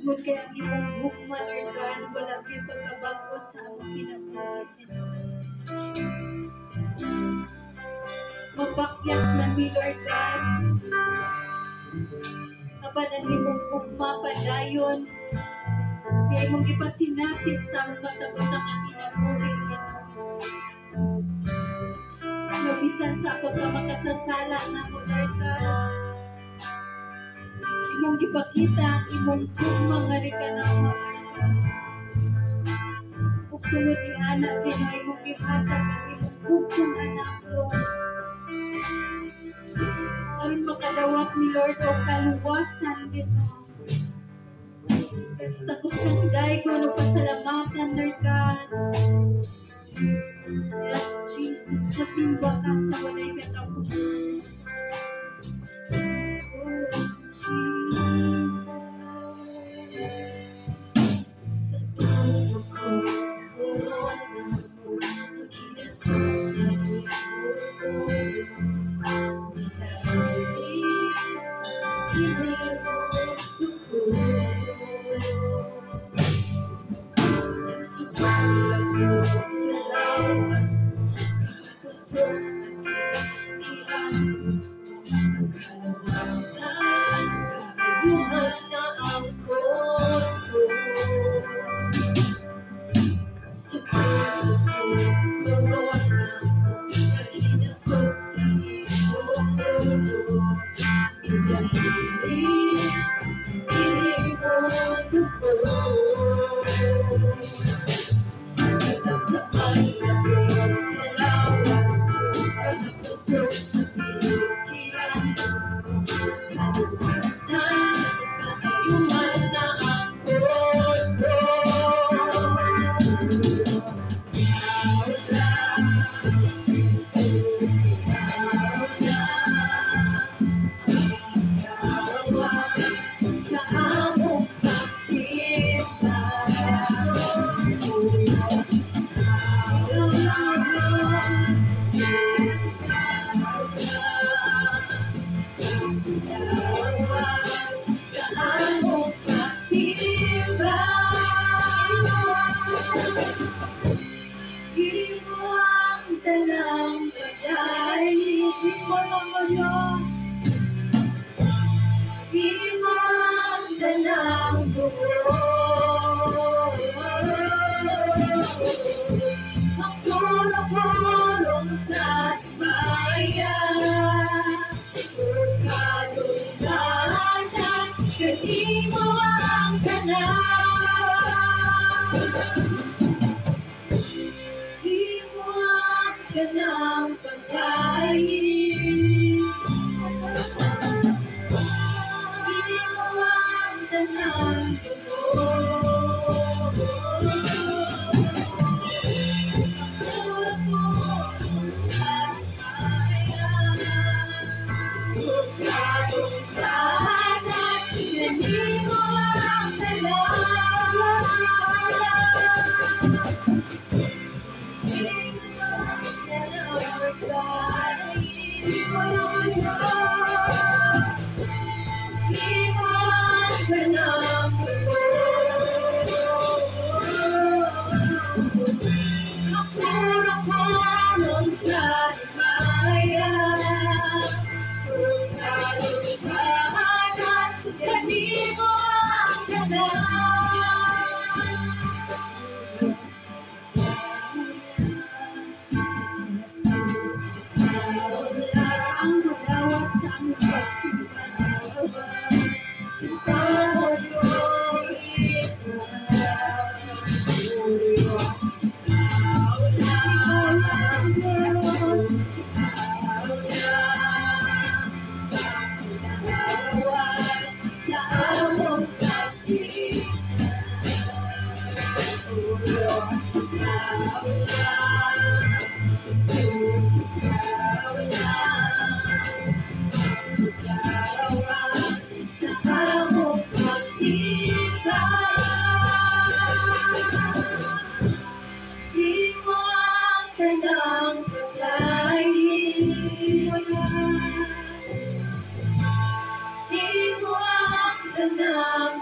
Tungod kay ang imong hukma, Lord God, wala kayo pagkabago sa among kinabuhi. Mapakyas man mi, Lord God, kabanan imong hukma padayon, kaya imong ipasinatid sa among matagos sa kinabuhi. Mabisan sa pagkamakasasala na mo, Lord God, imong gipakita ang imong hukma nga rikanama, Lord God. Ug tungod ni anak kino imong gihatag ang imong hukong anak, Lord. Aron makadawat ni Lord o kaluwasan dito. Kasi tapos kang dahil ko ng pasalamatan, Lord God. Yes, Jesus, masimba ka sa walay katapusan. Sa tulo ko, wala mo, naginasasay mo. Imo ang tanang